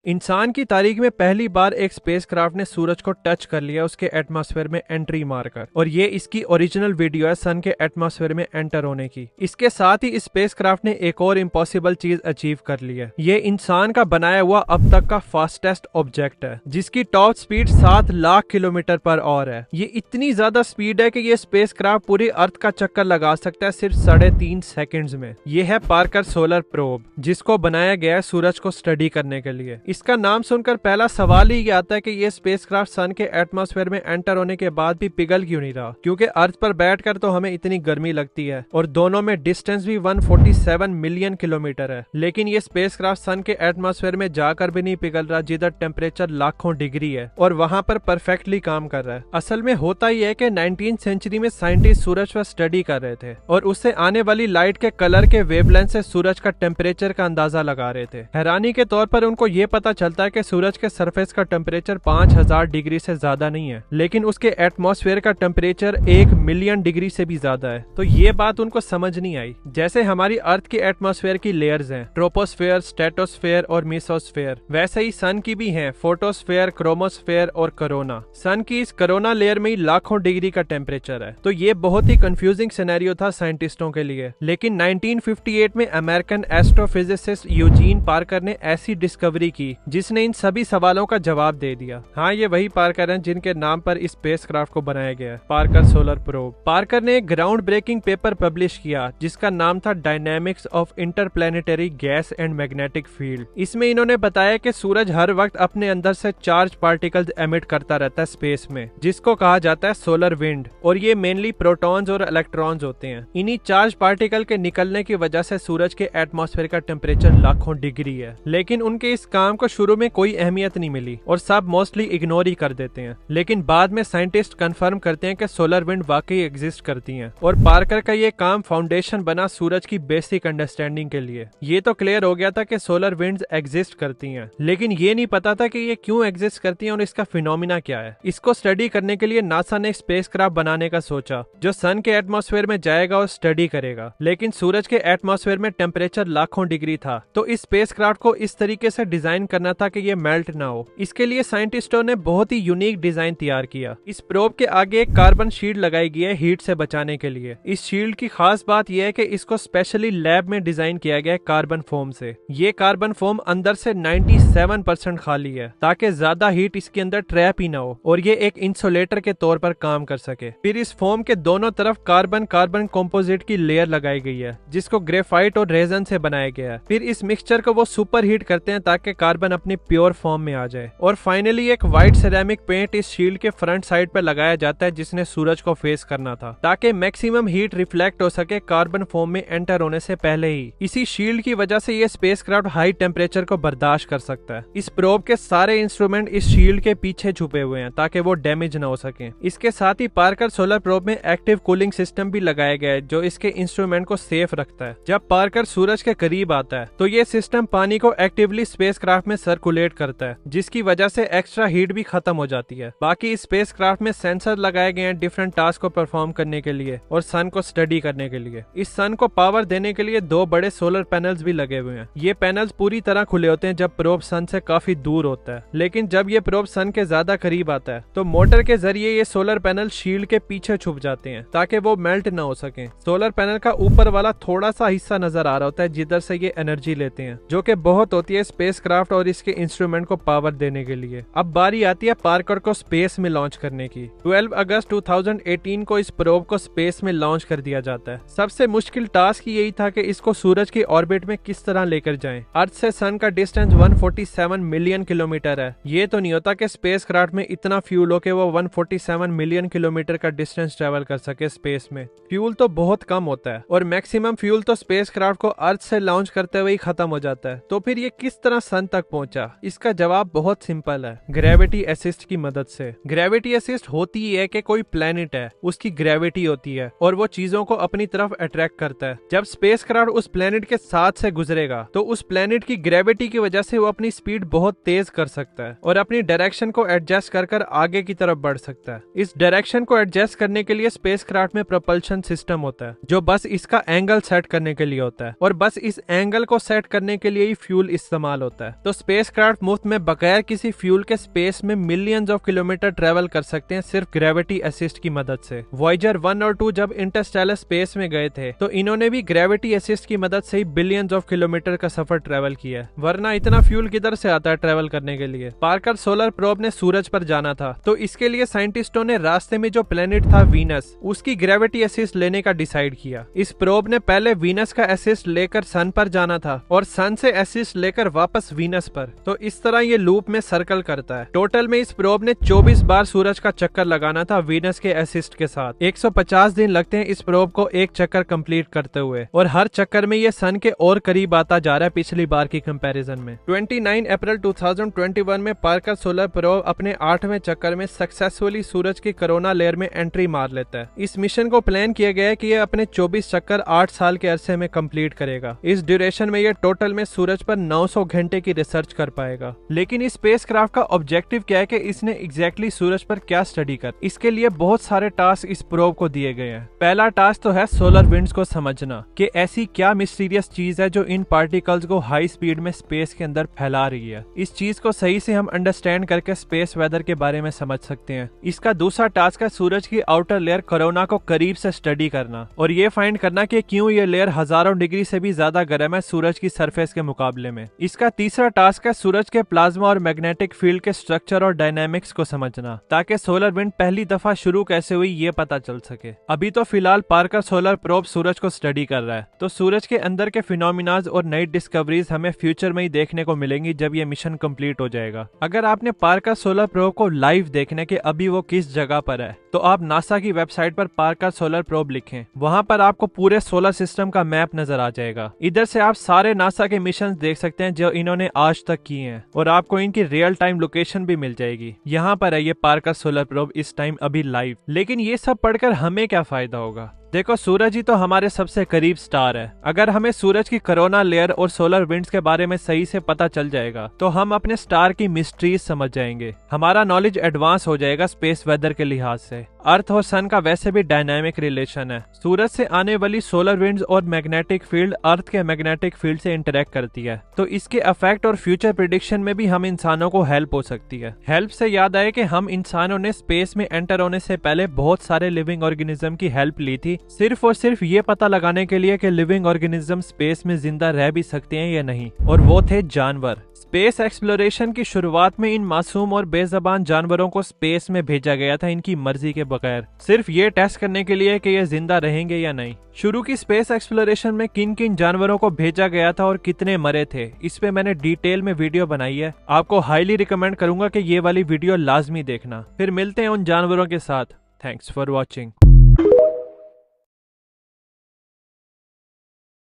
इंसान की तारीख में पहली बार एक स्पेसक्राफ्ट ने सूरज को टच कर लिया उसके एटमॉस्फेयर में एंट्री मारकर, और ये इसकी ओरिजिनल वीडियो है सन के एटमॉस्फेयर में एंटर होने की। इसके साथ ही इस स्पेसक्राफ्ट ने एक और इम्पॉसिबल चीज अचीव कर ली है। ये इंसान का बनाया हुआ अब तक का फास्टेस्ट ऑब्जेक्ट है, जिसकी top speed 7 lakh kilometre per hour है। ये इतनी ज्यादा स्पीड है कि ये स्पेसक्राफ्ट पूरी अर्थ का चक्कर लगा सकता है सिर्फ 3.5 सेकंड्स में। ये है पार्कर सोलर प्रोब, जिसको बनाया गया है सूरज को स्टडी करने के लिए। इसका नाम सुनकर पहला सवाल ही ये आता है कि ये स्पेसक्राफ्ट सन के एटमॉस्फेयर में एंटर होने के बाद भी पिघल क्यों नहीं रहा, क्योंकि अर्थ पर बैठकर तो हमें इतनी गर्मी लगती है और दोनों में डिस्टेंस भी 147 मिलियन किलोमीटर है। लेकिन ये स्पेसक्राफ्ट सन के एटमॉस्फेयर में जाकर भी नहीं पिघल रहा, जिधर टेम्परेचर लाखों डिग्री है, और वहां पर परफेक्टली काम कर रहा है। असल में होता ही है कि 19th सेंचुरी में साइंटिस्ट सूरज पर स्टडी कर रहे थे और उससे आने वाली लाइट के कलर के वेवलेंथ से सूरज का टेम्परेचर का अंदाजा लगा रहे थे। हैरानी के तौर पर उनको ये पता चलता है कि सूरज के सरफेस का टेम्परेचर 5000 डिग्री से ज्यादा नहीं है, लेकिन उसके एटमॉस्फेयर का टेम्परेचर 1 मिलियन डिग्री से भी ज्यादा है। तो ये बात उनको समझ नहीं आई। जैसे हमारी अर्थ के एटमॉस्फेयर की लेयर्स हैं, ट्रोपोस्फेयर, स्ट्रेटोस्फेयर और मेसोस्फेयर, वैसे ही सन की भी हैं, फोटोस्फेयर, क्रोमोस्फेयर और कोरोना। सन की इस कोरोना लेयर में ही लाखों डिग्री का टेम्परेचर है। तो ये बहुत ही कंफ्यूजिंग सिनेरियो था साइंटिस्टों के लिए। लेकिन 1958 में अमेरिकन एस्ट्रोफिजिसिस्ट यूजीन पार्कर ने ऐसी डिस्कवरी की जिसने इन सभी सवालों का जवाब दे दिया। हाँ, ये वही पार्कर हैं जिनके नाम पर इस स्पेसक्राफ्ट को बनाया गया है, पार्कर सोलर प्रोब। पार्कर ने एक ग्राउंड ब्रेकिंग पेपर पब्लिश किया जिसका नाम था dynamics of interplanetary gas and magnetic field. इसमें इन्होंने बताया कि सूरज हर वक्त अपने अंदर से चार्ज पार्टिकल्स एमिट करता रहता है स्पेस में, जिसको कहा जाता है सोलर विंड, और ये मेनली प्रोटॉन्स और इलेक्ट्रॉन्स होते हैं। इन्हीं चार्ज पार्टिकल के निकलने की वजह से सूरज के एटमॉस्फेयर का टेम्परेचर लाखों डिग्री है। लेकिन उनके इस काम को शुरू में कोई अहमियत नहीं मिली और सब मोस्टली इग्नोर ही कर देते हैं। लेकिन बाद में साइंटिस्ट कंफर्म करते हैं कि सोलर विंड वाकई एग्जिस्ट करती हैं, और पार्कर का ये काम फाउंडेशन बना सूरज की बेसिक अंडरस्टैंडिंग के लिए। ये तो क्लियर हो गया था कि सोलर विंड्स एग्जिस्ट करती हैं, लेकिन ये नहीं पता था कि ये क्यों एग्जिस्ट करती हैं और इसका फिनोमिना क्या है। इसको स्टडी करने के लिए नासा ने स्पेसक्राफ्ट बनाने का सोचा जो सन के एटमॉस्फेयर में जाएगा और स्टडी करेगा। लेकिन सूरज के एटमॉस्फेयर में टेम्परेचर लाखों डिग्री था, तो इस स्पेसक्राफ्ट को इस तरीके से डिजाइन करना था कि ये मेल्ट ना हो। इसके लिए साइंटिस्टों ने बहुत ही यूनिक डिजाइन तैयार किया। इस प्रोब के आगे एक कार्बन शील्ड लगाई गई है हीट से बचाने के लिए। इस शील्ड की खास बात यह है कि इसको स्पेशली लैब में डिजाइन किया गया है कार्बन फोम से। ये कार्बन फोम अंदर से 97% खाली है ताकि ज्यादा हीट इसके अंदर ट्रैप ही ना हो और ये एक इंसुलेटर के तौर पर काम कर सके। फिर इस फोम के दोनों तरफ carbon carbon composite key layer लगाई गई है जिसको ग्रेफाइट और रेजन से बनाया गया है। फिर इस मिक्सचर को वो सुपर हीट करते हैं ताकि कार्बन अपनी प्योर फॉर्म में आ जाए, और फाइनली एक व्हाइट सिरेमिक पेंट इस शील्ड के फ्रंट साइड पर लगाया जाता है जिसने सूरज को फेस करना था ताकि मैक्सिमम हीट रिफ्लेक्ट हो सके कार्बन फॉर्म में एंटर होने से पहले ही। इसी शील्ड की वजह से ये स्पेसक्राफ्ट हाई टेम्परेचर को बर्दाश्त कर सकता है। इस प्रोब के सारे इंस्ट्रूमेंट इस शील्ड के पीछे छुपे हुए हैं ताकि वो डैमेज न हो सके। इसके साथ ही पार्कर सोलर प्रोब में एक्टिव कूलिंग सिस्टम भी लगाया गया है जो इसके इंस्ट्रूमेंट को सेफ रखता है। जब पार्कर सूरज के करीब आता है तो ये सिस्टम पानी को एक्टिवली स्पेसक्राफ्ट में सर्कुलेट करता है, जिसकी वजह से एक्स्ट्रा हीट भी खत्म हो जाती है। बाकी इस स्पेसक्राफ्ट में सेंसर लगाए गए हैं डिफरेंट टास्क को परफॉर्म करने के लिए और सन को स्टडी करने के लिए। इस सन को पावर देने के लिए 2 बड़े सोलर पैनल्स भी लगे हुए हैं। ये पैनल्स पूरी तरह खुले होते हैं जब प्रोब सन से काफी दूर होता है, लेकिन जब ये प्रोब सन के ज्यादा करीब आता है तो मोटर के जरिए ये सोलर पैनल शील्ड के पीछे छुप जाते हैं ताकि वो मेल्ट ना हो सके। सोलर पैनल का ऊपर वाला थोड़ा सा हिस्सा नजर आ रहा होता है जिधर से ये एनर्जी लेते हैं, जो कि बहुत होती है स्पेसक्राफ्ट और इसके इंस्ट्रूमेंट को पावर देने के लिए। अब बारी आती है पार्कर को स्पेस में लॉन्च करने की। 12 अगस्त 2018 को इस प्रोब को स्पेस में लॉन्च कर दिया जाता है। सबसे मुश्किल टास्क यही था कि इसको सूरज की ऑर्बिट में किस तरह लेकर जाएं। अर्थ से सन का डिस्टेंस 147 मिलियन किलोमीटर है। ये तो नहीं होता कि स्पेसक्राफ्ट में इतना फ्यूल हो के वो 147 मिलियन किलोमीटर का डिस्टेंस ट्रेवल कर सके स्पेस में। फ्यूल तो बहुत कम होता है और मैक्सिमम फ्यूल तो स्पेसक्राफ्ट को अर्थ से लॉन्च करते हुए ही खत्म हो जाता है। तो फिर ये किस तरह सन तक पहुंचा? इसका जवाब बहुत सिंपल है, ग्रेविटी असिस्ट की मदद से। ग्रेविटी असिस्ट होती ही है कि कोई प्लेनेट है, उसकी ग्रेविटी होती है और वो चीजों को अपनी तरफ अट्रैक्ट करता है। जब स्पेसक्राफ्ट उस प्लेनेट के साथ से गुजरेगा तो उस प्लेनेट की ग्रेविटी की वजह से वो अपनी स्पीड बहुत तेज कर सकता है और अपनी डायरेक्शन को एडजस्ट कर आगे की तरफ बढ़ सकता है। इस डायरेक्शन को एडजस्ट करने के लिए स्पेसक्राफ्ट में प्रोपल्शन सिस्टम होता है जो बस इसका एंगल सेट करने के लिए होता है, और बस इस एंगल को सेट करने के लिए ही फ्यूल इस्तेमाल होता है। तो स्पेसक्राफ्ट मुफ्त में बगैर किसी फ्यूल के स्पेस में मिलियंस ऑफ किलोमीटर ट्रेवल कर सकते हैं सिर्फ ग्रेविटी असिस्ट की मदद से। वॉयेजर 1 और 2 जब इंटरस्टेलर स्पेस में गए थे तो इन्होंने भी ग्रेविटी असिस्ट की मदद से ही बिलियंस ऑफ किलोमीटर का सफर ट्रेवल किया, वरना इतना फ्यूल किधर से आता है ट्रेवल करने के लिए। पार्कर सोलर प्रोब ने सूरज पर जाना था, तो इसके लिए साइंटिस्टों ने रास्ते में जो प्लेनेट था वीनस, उसकी ग्रेविटी असिस्ट लेने का डिसाइड किया। इस प्रोब ने पहले वीनस का असिस्ट लेकर सन पर जाना था और सन से असिस्ट लेकर वापस वीनस पर, तो इस तरह ये लूप में सर्कल करता है। टोटल में इस प्रोब ने 24 बार सूरज का चक्कर लगाना था वीनस के असिस्ट के साथ। 150 दिन लगते हैं इस प्रोब को एक चक्कर कंप्लीट करते हुए, और हर चक्कर में ये सन के और करीब आता जा रहा है पिछली बार की कंपैरिजन में। 29 अप्रैल 2021 में पार्कर सोलर प्रोब अपने 8वें चक्कर में सक्सेसफुली सूरज की कोरोना लेयर में एंट्री मार लेता है। इस मिशन को प्लान किया गया है कि ये अपने 24 चक्कर 8 साल के अरसे में कंप्लीट करेगा। इस ड्यूरेशन में ये टोटल में सूरज पर 900 घंटे की रिसर्च कर पाएगा। लेकिन इस स्पेसक्राफ्ट का ऑब्जेक्टिव क्या है कि इसने एग्जैक्टली सूरज पर क्या स्टडी कर, इसके लिए बहुत सारे टास्क इस प्रोब को दिए गए हैं। पहला टास्क तो है सोलर विंड्स को समझना कि ऐसी क्या मिस्टीरियस चीज है जो इन पार्टिकल्स को हाई स्पीड में स्पेस के अंदर फैला रही है। इस चीज को सही से हम अंडरस्टैंड करके स्पेस वेदर के बारे में समझ सकते हैं। इसका दूसरा टास्क है सूरज की आउटर लेयर कोरोना को करीब से स्टडी करना और ये फाइंड करना कि क्यों ये लेयर हजारों डिग्री से भी ज्यादा गर्म है सूरज की सरफेस के मुकाबले में। इसका तीसरा टास्क है सूरज के प्लाज्मा और मैग्नेटिक फील्ड के स्ट्रक्चर और डायनामिक्स को समझना, ताकि सोलर विंड पहली दफा शुरू कैसे हुई ये पता चल सके। अभी तो फिलहाल पार्कर सोलर प्रोब सूरज को स्टडी कर रहा है, तो सूरज के अंदर के फिनोमिनाज और नई डिस्कवरीज हमें फ्यूचर में ही देखने को मिलेंगी जब ये मिशन कंप्लीट हो जाएगा। अगर आपने पार्कर सोलर प्रोब को लाइव देखने के अभी वो किस जगह पर है, तो आप नासा की वेबसाइट पर पार्कर सोलर प्रोब लिखें, वहां पर आपको पूरे सोलर सिस्टम का मैप नजर आ जाएगा। इधर से आप सारे नासा के मिशन देख सकते हैं जो इन्होंने आज तक किए हैं, और आपको इनकी रियल टाइम लोकेशन भी मिल जाएगी। यहाँ पर है ये पार्कर सोलर प्रोब इस टाइम अभी लाइव। लेकिन ये सब पढ़कर हमें क्या फायदा होगा? देखो, सूरज ही तो हमारे सबसे करीब स्टार है। अगर हमें सूरज की कोरोना लेयर और सोलर विंड्स के बारे में सही से पता चल जाएगा तो हम अपने स्टार की मिस्ट्रीज समझ जाएंगे। हमारा नॉलेज एडवांस हो जाएगा स्पेस वेदर के लिहाज से। अर्थ और सन का वैसे भी डायनामिक रिलेशन है। सूरज से आने वाली सोलर विंड्स और मैग्नेटिक फील्ड अर्थ के मैग्नेटिक फील्ड से इंटरेक्ट करती है, तो इसके इफेक्ट और फ्यूचर प्रिडिक्शन में भी हम इंसानों को हेल्प हो सकती है। हेल्प से याद आए कि हम इंसानों ने स्पेस में एंटर होने से पहले बहुत सारे लिविंग ऑर्गेनिज्म की हेल्प ली थी, सिर्फ और सिर्फ ये पता लगाने के लिए कि लिविंग ऑर्गेनिज्म स्पेस में जिंदा रह भी सकते हैं या नहीं, और वो थे जानवर। स्पेस एक्सप्लोरेशन की शुरुआत में इन मासूम और बेज़बान जानवरों को स्पेस में भेजा गया था इनकी मर्जी के बगैर, सिर्फ ये टेस्ट करने के लिए कि ये जिंदा रहेंगे या नहीं। शुरू की स्पेस एक्सप्लोरेशन में किन किन जानवरों को भेजा गया था और कितने मरे थे, इस पे मैंने डिटेल में वीडियो बनाई है। आपको हाईली रिकमेंड करूंगा कि ये वाली वीडियो लाजमी देखना। फिर मिलते हैं उन जानवरों के साथ। Thanks for watching.